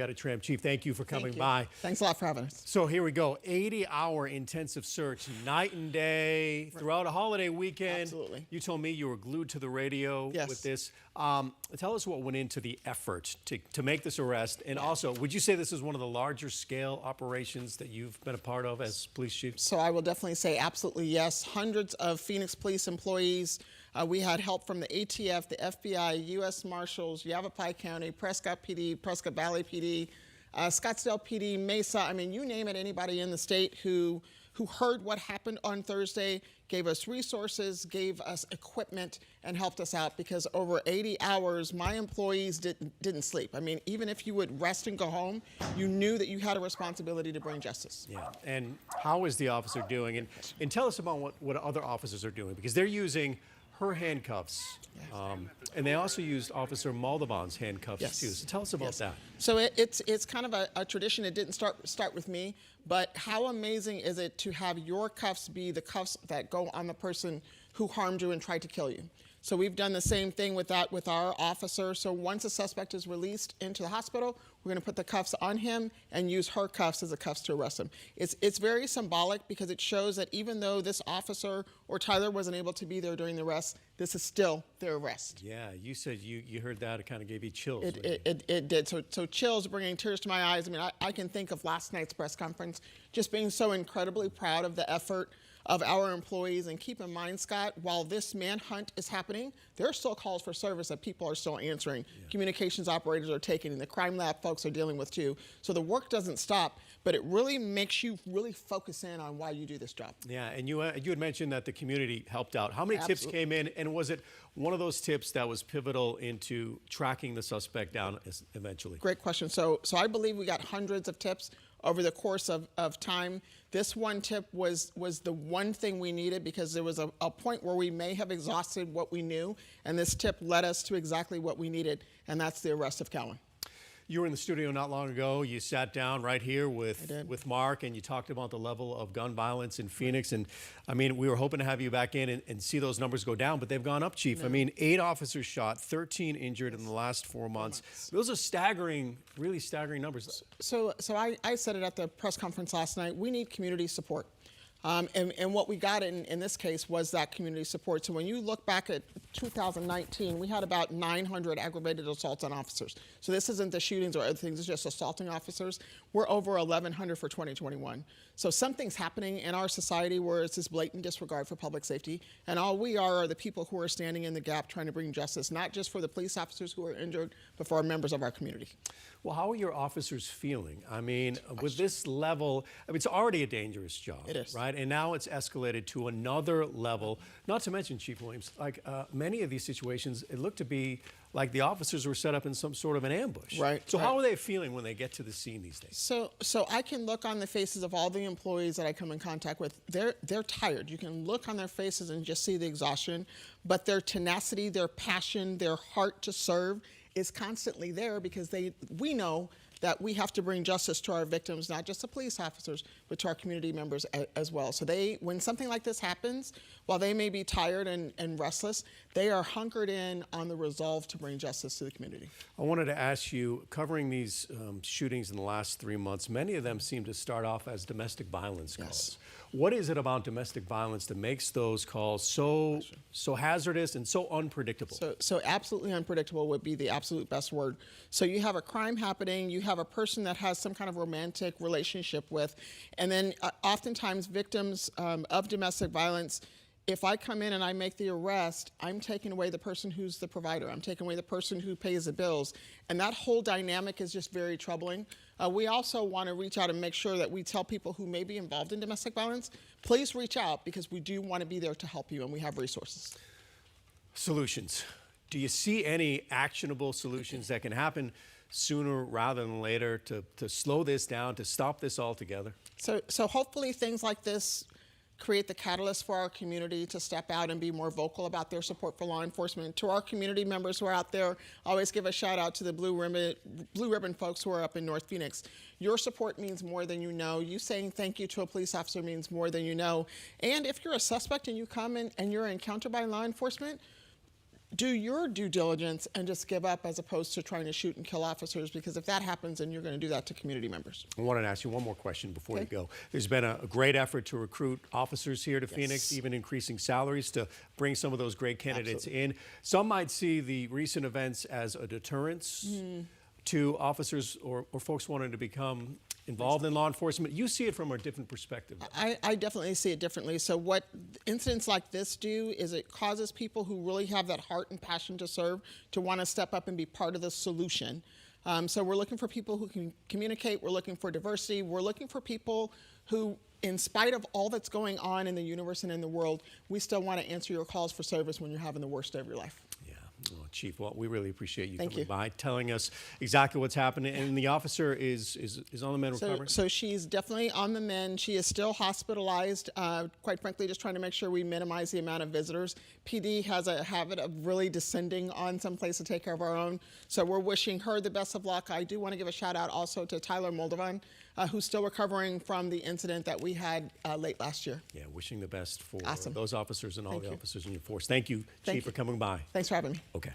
Got a tramp. Chief, thank you for coming Thank you. by. Thanks a lot for having us. So here we go. 80-hour intensive search, night and day, throughout a holiday weekend. Absolutely. You told me you were glued to the radio Yes. with this. Tell us what went into the effort to make this arrest. And also, would you say this is one of the larger scale operations that you've been a part of as police chief? So I will definitely say absolutely yes. Hundreds of Phoenix police employees. We had help from the ATF, the FBI, U.S. Marshals, Yavapai County, Prescott PD, Prescott Valley PD, Scottsdale PD, Mesa. I mean, you name it, anybody in the state who heard what happened on Thursday, gave us resources, gave us equipment, and helped us out, because over 80 hours, my employees didn't sleep. I mean, even if you would rest and go home, you knew that you had a responsibility to bring justice. Yeah. And how is the officer doing? And tell us about what other officers are doing, because they're using her handcuffs, and they also used Officer Moldavan's handcuffs too. So tell us about that. So it's kind of a tradition. It didn't start with me, but how amazing is it to have your cuffs be the cuffs that go on the person who harmed you and tried to kill you? So we've done the same thing with that with our officer. So once a suspect is released into the hospital, we're going to put the cuffs on him and use her cuffs as the cuffs to arrest him. It's very symbolic, because it shows that even though this officer or Tyler wasn't able to be there during the arrest, this is still their arrest. Yeah, you said you heard that. It kind of gave you chills. It did. So chills, bringing tears to my eyes. I mean, I can think of last night's press conference, just being so incredibly proud of the effort of our employees. And keep in mind, Scott, while this manhunt is happening, there are still calls for service that people are still answering. Communications operators are taking, and the crime lab folks are dealing with too. So the work doesn't stop, but it really makes you really focus in on why you do this job. Yeah, and you had mentioned that the community helped out. How many tips came in, and was it one of those tips that was pivotal into tracking the suspect down eventually? Great question. So I believe we got hundreds of tips over the course of time. This one tip was the one thing we needed, because there was a point where we may have exhausted what we knew, and this tip led us to exactly what we needed, and that's the arrest of Calvin. You were in the studio not long ago. You sat down right here with Mark, and you talked about the level of gun violence in Phoenix. And I mean, we were hoping to have you back in and see those numbers go down, but they've gone up, Chief. I mean, 8 officers shot, 13 injured in the last 4 months. Those are staggering, really staggering numbers. So I said it at the press conference last night. We need community support. And what we got in this case was that community support. So when you look back at 2019, we had about 900 aggravated assaults on officers. So this isn't the shootings or other things, it's just assaulting officers. We're over 1,100 for 2021. So something's happening in our society where it's this blatant disregard for public safety. And all we are the people who are standing in the gap trying to bring justice, not just for the police officers who are injured, but for our members of our community. Well, how are your officers feeling? I mean, with this level, I mean, it's already a dangerous job. It is. Right? And now it's escalated to another level. Not to mention, Chief Williams, like many of these situations, it looked to be like the officers were set up in some sort of an ambush. Right. So how are they feeling when they get to the scene these days? So I can look on the faces of all the employees that I come in contact with. They're tired. You can look on their faces and just see the exhaustion, but their tenacity, their passion, their heart to serve is constantly there, because we know that we have to bring justice to our victims, not just the police officers, but to our community members as well. So when something like this happens, while they may be tired and restless, they are hunkered in on the resolve to bring justice to the community. I wanted to ask you, covering these shootings in the last 3 months, many of them seem to start off as domestic violence calls. What is it about domestic violence that makes those calls so hazardous and so unpredictable? So absolutely unpredictable would be the absolute best word. So you have a crime happening, you have a person that has some kind of romantic relationship with, and then oftentimes victims of domestic violence, if I come in and I make the arrest, I'm taking away the person who's the provider. I'm taking away the person who pays the bills. And that whole dynamic is just very troubling. We also want to reach out and make sure that we tell people who may be involved in domestic violence, please reach out, because we do want to be there to help you, and we have resources. Solutions. Do you see any actionable solutions that can happen sooner rather than later to slow this down, to stop this altogether? So hopefully things like this create the catalyst for our community to step out and be more vocal about their support for law enforcement. To our community members who are out there, I always give a shout out to the Blue Ribbon folks who are up in North Phoenix. Your support means more than you know. You saying thank you to a police officer means more than you know. And if you're a suspect and you come in and you're encountered by law enforcement, do your due diligence and just give up as opposed to trying to shoot and kill officers, because if that happens, then you're going to do that to community members. I wanted to ask you one more question before Okay. you go. There's been a great effort to recruit officers here to Phoenix, even increasing salaries to bring some of those great candidates in. Some might see the recent events as a deterrence to officers or folks wanting to become involved in law enforcement. You see it from a different perspective. I definitely see it differently. So what incidents like this do is it causes people who really have that heart and passion to serve to want to step up and be part of the solution. So we're looking for people who can communicate. We're looking for diversity. We're looking for people who, in spite of all that's going on in the universe and in the world, we still want to answer your calls for service when you're having the worst day of your life. Well, Chief, well, we really appreciate you Thank coming you. by, telling us exactly what's happening. And the officer is on the mend, recovering? So she's definitely on the mend. She is still hospitalized, quite frankly, just trying to make sure we minimize the amount of visitors. PD has a habit of really descending on some place to take care of our own. So we're wishing her the best of luck. I do want to give a shout out also to Tyler Moldovan, who's still recovering from the incident that we had late last year. Yeah, wishing the best for Awesome. those officers and all Thank the you. officers in your force. Thank you, Thank Chief, you. for coming by. Thanks for having me. Okay.